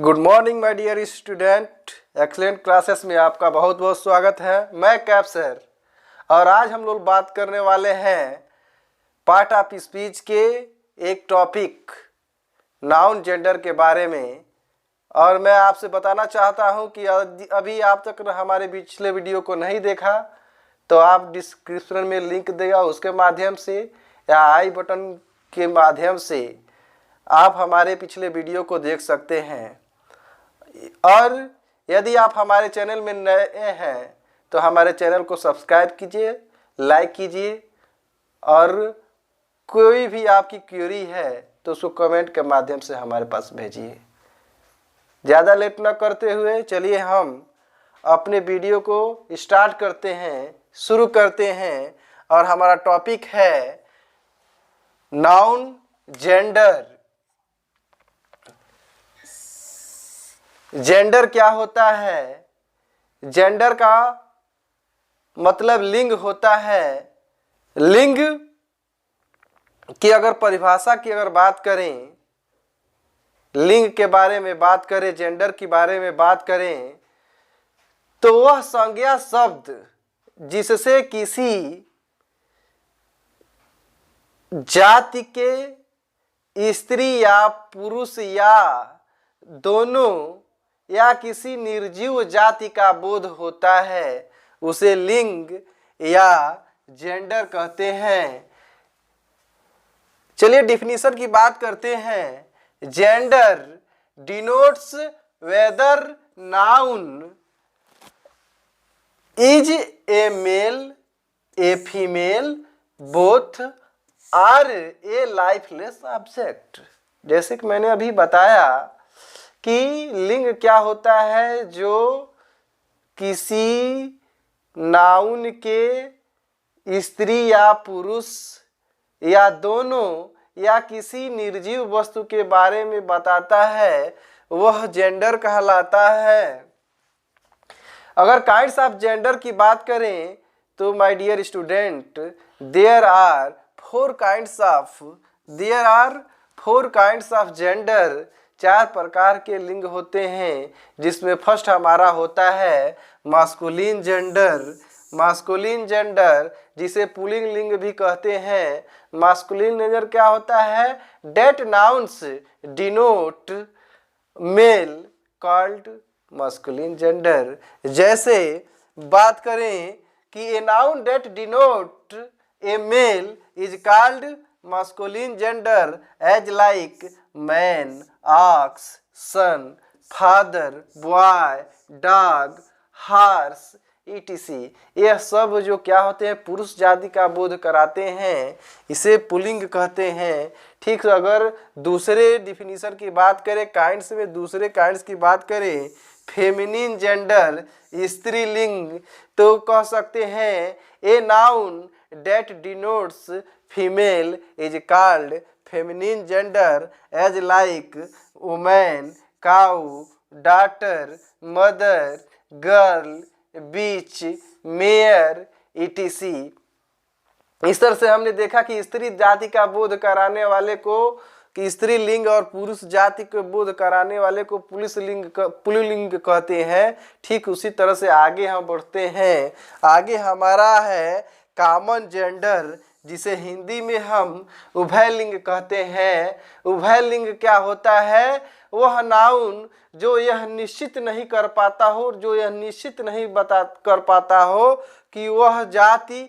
Good morning my dear student. Excellent classes में आपका बहुत बहुत स्वागत है। मैं कैप सर और आज हम लोग बात करने वाले हैं पार्ट ऑफ स्पीच के एक टॉपिक नाउन जेंडर के बारे में। और मैं आपसे बताना चाहता हूं कि अभी आप तक हमारे पिछले वीडियो को नहीं देखा तो आप डिस्क्रिप्शन में लिंक देगा, उसके माध्यम से या आई बटन के माध्यम से आप हमारे पिछले वीडियो को देख सकते हैं। और यदि आप हमारे चैनल में नए हैं तो हमारे चैनल को सब्सक्राइब कीजिए, लाइक कीजिए और कोई भी आपकी क्वेरी है तो उसको कमेंट के माध्यम से हमारे पास भेजिए। ज़्यादा लेट न करते हुए चलिए हम अपने वीडियो को स्टार्ट करते हैं, शुरू करते हैं। और हमारा टॉपिक है नाउन जेंडर। जेंडर क्या होता है? जेंडर का मतलब लिंग होता है। लिंग की अगर परिभाषा की अगर बात करें, लिंग के बारे में बात करें, जेंडर के बारे में बात करें तो वह संज्ञा शब्द जिससे किसी जाति के स्त्री या पुरुष या दोनों या किसी निर्जीव जाति का बोध होता है उसे लिंग या जेंडर कहते हैं। चलिए डिफिनीशन की बात करते हैं। Gender denotes whether noun is a male a female both or a lifeless object. जैसे कि मैंने अभी बताया कि लिंग क्या होता है, जो किसी नाउन के स्त्री या पुरुष या दोनों या किसी निर्जीव वस्तु के बारे में बताता है, वह जेंडर कहलाता है। अगर काइंड्स ऑफ जेंडर की बात करें तो my dear student there are four kinds of gender. 4 प्रकार के लिंग होते हैं, जिसमें फर्स्ट हमारा होता है मास्कुलिन जेंडर। मास्कुलिन जेंडर जिसे पुल्लिंग लिंग भी कहते हैं। मास्कुलिन जेंडर क्या होता है? That nouns denote male called masculine gender. जैसे बात करें कि a noun that denote a male is called masculine gender as like man, ox, son, father, boy, dog, horse etc. यह सब जो क्या होते हैं पुरुष जाति का बोध कराते हैं, इसे पुल्लिंग कहते हैं। ठीक, अगर दूसरे डिफिनीशन की बात करें, काइंड्स में दूसरे काइंड्स की बात करें, फेमिनिन जेंडर स्त्रीलिंग, तो कह सकते हैं a noun that denotes female is called feminine gender as like woman, cow, daughter, mother, girl, bitch, mare etc. इस तरह से हमने देखा कि स्त्री जाति का बोध कराने वाले को कि स्त्री लिंग और पुरुष जाति को बोध कराने वाले को पुल्लिंग कहते हैं। ठीक उसी तरह से आगे हम बढ़ते हैं। आगे हमारा है कॉमन जेंडर, जिसे हिंदी में हम उभयलिंग कहते हैं। उभयलिंग क्या होता है? वह नाउन जो यह निश्चित नहीं कर पाता हो, जो यह निश्चित नहीं कर पाता हो कि वह जाति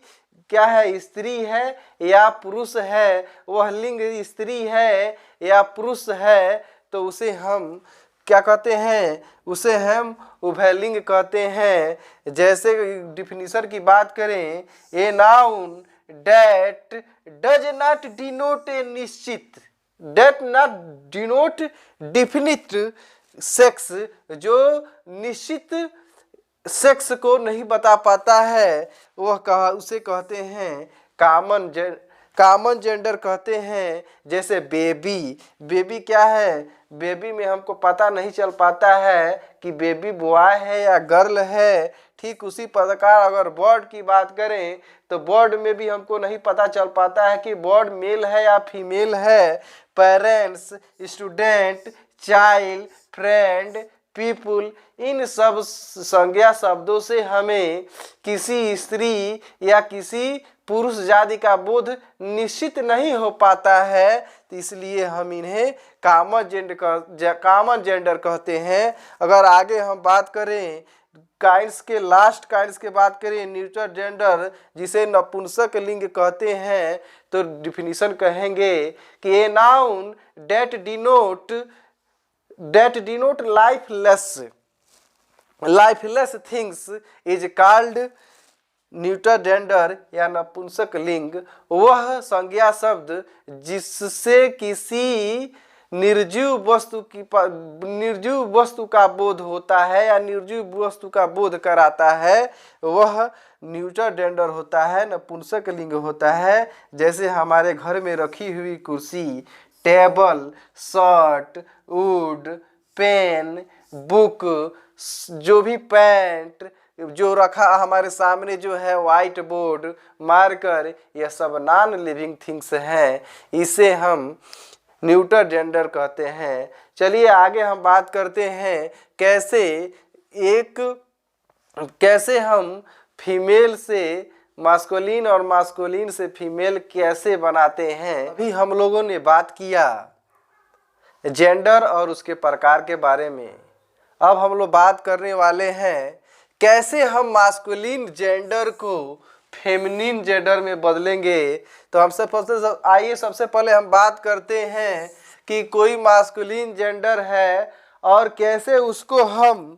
क्या है, स्त्री है या पुरुष है, वह लिंग स्त्री है या पुरुष है, तो उसे हम क्या कहते हैं? उसे हम उभयलिंग कहते हैं। जैसे डिफिनीशन की बात करें, a noun that does not denote a निश्चित, that not denote definite sex, जो निश्चित सेक्स को नहीं बता पाता है, वह उसे कहते हैं कॉमन जेंडर कहते हैं। जैसे बेबी क्या है? बेबी में हमको पता नहीं चल पाता है कि बेबी बॉय है या गर्ल है। ठीक उसी प्रकार अगर बर्ड की बात करें तो बर्ड में भी हमको नहीं पता चल पाता है कि बर्ड मेल है या फीमेल है। Parents, student, child, friend, people, इन सब संज्ञा शब्दों से हमें किसी स्त्री या किसी पुरुष जाति का बोध निश्चित नहीं हो पाता है, तो इसलिए हम इन्हें कॉमन जेंडर कहते हैं। अगर आगे हम बात करें काइंड्स के, लास्ट काइंड्स के बात करें न्यूट्रल जेंडर, जिसे नपुंसक लिंग कहते हैं, तो डिफिनीशन कहेंगे कि a noun that denote lifeless things is called neutral gender या नपुंसक लिंग। वह संज्ञा शब्द जिससे किसी निर्जीव वस्तु का बोध होता है या निर्जीव वस्तु का बोध कराता है, वह न्यूट्रल जेंडर होता है, नपुंसक लिंग होता है। जैसे हमारे घर में रखी हुई कुर्सी, table, shirt, wood, pen, book, जो भी पैंट जो रखा हमारे सामने जो है, व्हाइट बोर्ड, मार्कर, यह सब नॉन लिविंग थिंग्स हैं, इसे हम न्यूट्रल जेंडर कहते हैं। चलिए आगे हम बात करते हैं कैसे हम फीमेल से मास्कुलिन और मास्कुलिन से फीमेल कैसे बनाते हैं। अभी हम लोगों ने बात किया जेंडर और उसके प्रकार के बारे में। अब हम लोग बात करने वाले हैं कैसे हम मास्कुलिन जेंडर को फेमिनिन जेंडर में बदलेंगे। तो आइए सबसे पहले हम बात करते हैं कि कोई मास्कुलिन जेंडर है और कैसे उसको हम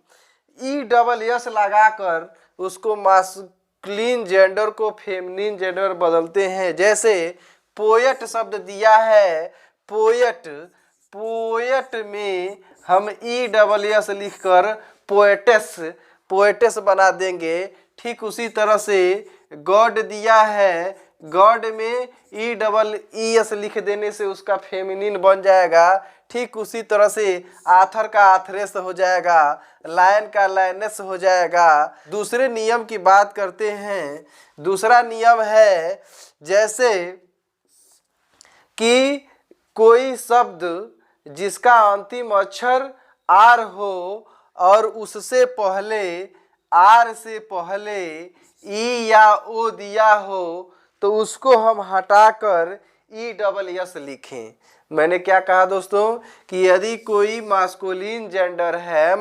ESS लगाकर उसको मास्कुलिन जेंडर को फेमिनिन जेंडर बदलते हैं। जैसे पोएट शब्द दिया है, पोएट में हम ESS लिखकर पोएटेस बना देंगे। ठीक उसी तरह से गॉड दिया है, गॉड में ESS लिख देने से उसका फेमिनिन बन जाएगा। ठीक उसी तरह से आथर का आथरेस हो जाएगा, लायन का लायनेस हो जाएगा। दूसरे नियम की बात करते हैं। दूसरा नियम है जैसे कि कोई शब्द जिसका अंतिम अक्षर आर हो और उससे पहले आर से पहले ई या ओ दिया हो, तो उसको हम हटाकर ESS लिखें। मैंने क्या कहा दोस्तों कि यदि कोई मास्कुलिन जेंडर है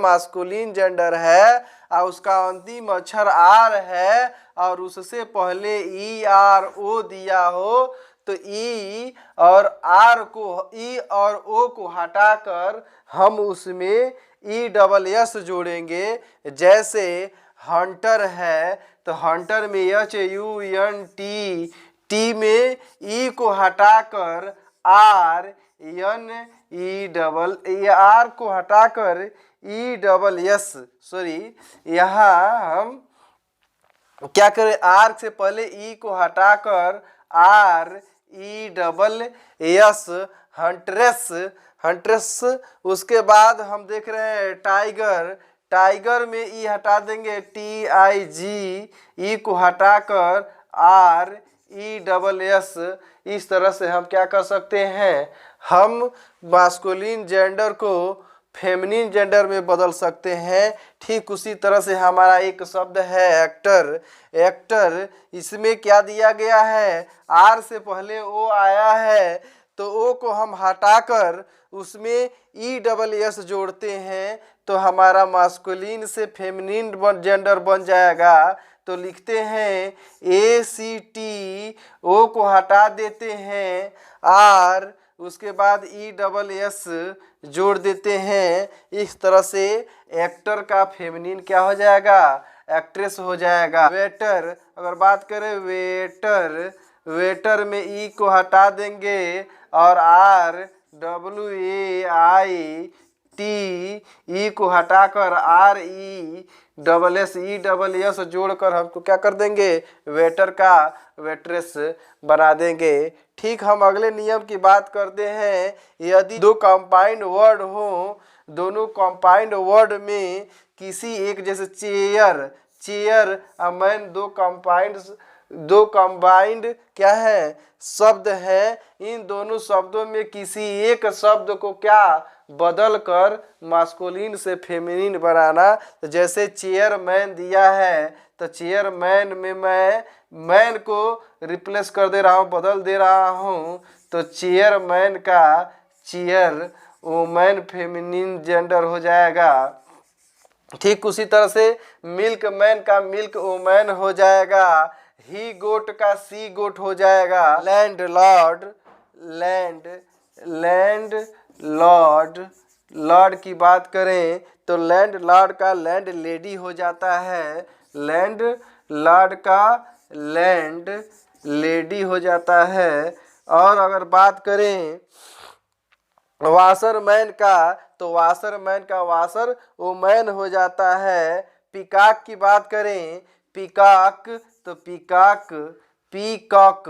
और उसका अंतिम अक्षर आर है और उससे पहले ERO दिया हो, तो ई और ओ को हटाकर हम उसमें ESS जोड़ेंगे। जैसे हंटर है तो हंटर में HUNT, टी में ई को हटाकर आर को हटाकर ESS, सॉरी यहाँ हम क्या करें, आर से पहले ई को हटाकर RESS, हंट्रेस। उसके बाद हम देख रहे हैं टाइगर में ई हटा देंगे, TIG, ई को हटाकर RESS। इस तरह से हम क्या कर सकते हैं, हम मास्कुलिन जेंडर को फेमिनिन जेंडर में बदल सकते हैं। ठीक उसी तरह से हमारा एक शब्द है एक्टर, इसमें क्या दिया गया है, आर से पहले ओ आया है तो ओ को हम हटाकर उसमें ESS जोड़ते हैं, तो हमारा मास्कुलिन से फेमिनिन जेंडर बन जाएगा। तो लिखते हैं ACT, ओ को हटा देते हैं आर, उसके बाद ESS जोड़ देते हैं। इस तरह से एक्टर का फेमिनिन क्या हो जाएगा, एक्ट्रेस हो जाएगा। वेटर, अगर बात करें वेटर में ई को हटा देंगे और RWAIT, ई को हटाकर RESS जोड़कर हमको क्या कर देंगे, वेटर का वेट्रेस बना देंगे। ठीक हम अगले नियम की बात करते हैं। यदि दो कंपाउंड वर्ड हो, दोनों कंपाउंड वर्ड में किसी एक, जैसे चेयर मैन, दो कंबाइंड क्या है, शब्द है। इन दोनों शब्दों में किसी एक शब्द को क्या बदल कर मास्कुलिन से फेमिनिन बनाना। तो जैसे चेयरमैन दिया है तो चेयरमैन में मैं मैन को रिप्लेस कर दे रहा हूँ, बदल दे रहा हूँ, तो चेयरमैन का चेयर वुमेन फेमिनिन जेंडर हो जाएगा। ठीक उसी तरह से मिल्क मैन का मिल्क वुमेन हो जाएगा, ही गोट का सी गोट हो जाएगा। Land Lord land Lord Lord की बात करें तो लैंड लॉर्ड का लैंड लेडी हो जाता है, लैंड लॉर्ड का लैंड लेडी हो जाता है। और अगर बात करें वाशरमैन का तो वाशरमैन का वाशर वुमेन हो जाता है। पीकॉक की बात करें पीकॉक तो peacock peacock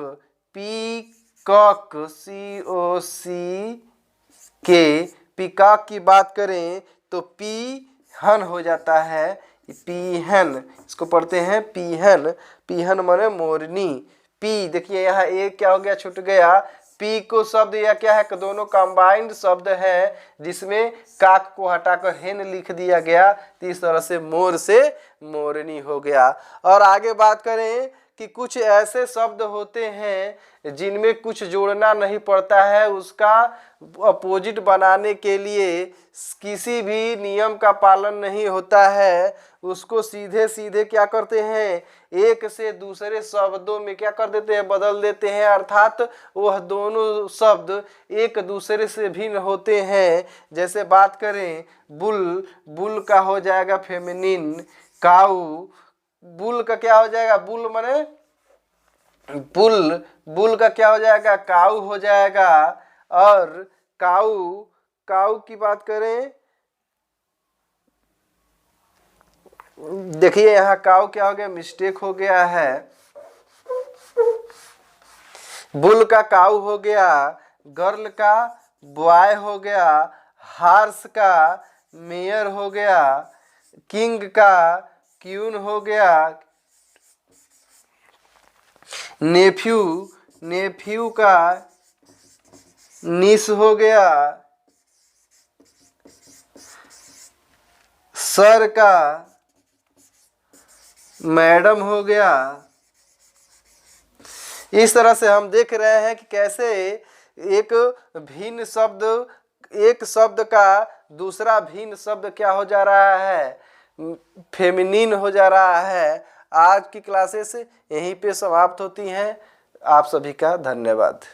peacock COCK peacock की बात करें तो पीहन हो जाता है, पीहन, इसको पढ़ते हैं पीहन, पीहन माने मोरनी। पी देखिए यहाँ एक क्या हो गया, छूट गया। पी को शब्द या क्या है, दोनों कंबाइंड शब्द है जिसमें काक को हटाकर हेन लिख दिया गया, तो इस तरह से मोर से मोरनी हो गया। और आगे बात करें कि कुछ ऐसे शब्द होते हैं जिनमें कुछ जोड़ना नहीं पड़ता है, उसका अपोजिट बनाने के लिए किसी भी नियम का पालन नहीं होता है, उसको सीधे सीधे क्या करते हैं, एक से दूसरे शब्दों में क्या कर देते हैं, बदल देते हैं, अर्थात वह दोनों शब्द एक दूसरे से भिन्न होते हैं। जैसे बात करें बुल, बुल का हो जाएगा फेमिनिन, काऊ, बुल का क्या हो जाएगा, बुल माने बुल, बुल का क्या हो जाएगा, काऊ हो जाएगा। और काऊ, काऊ की बात करें, देखिए यहाँ काऊ क्या हो गया, मिस्टेक हो गया है, बुल का काऊ हो गया, गर्ल का बॉय हो गया, हार्स का मेयर हो गया, किंग का क्यून हो गया, नेफ्यू, नेफ्यू का निस हो गया, सर का मैडम हो गया। इस तरह से हम देख रहे हैं कि कैसे एक भिन्न शब्द, एक शब्द का दूसरा भिन्न शब्द क्या हो जा रहा है, फेमिनिन हो जा रहा है। आज की क्लासेस यहीं पे समाप्त होती हैं। आप सभी का धन्यवाद।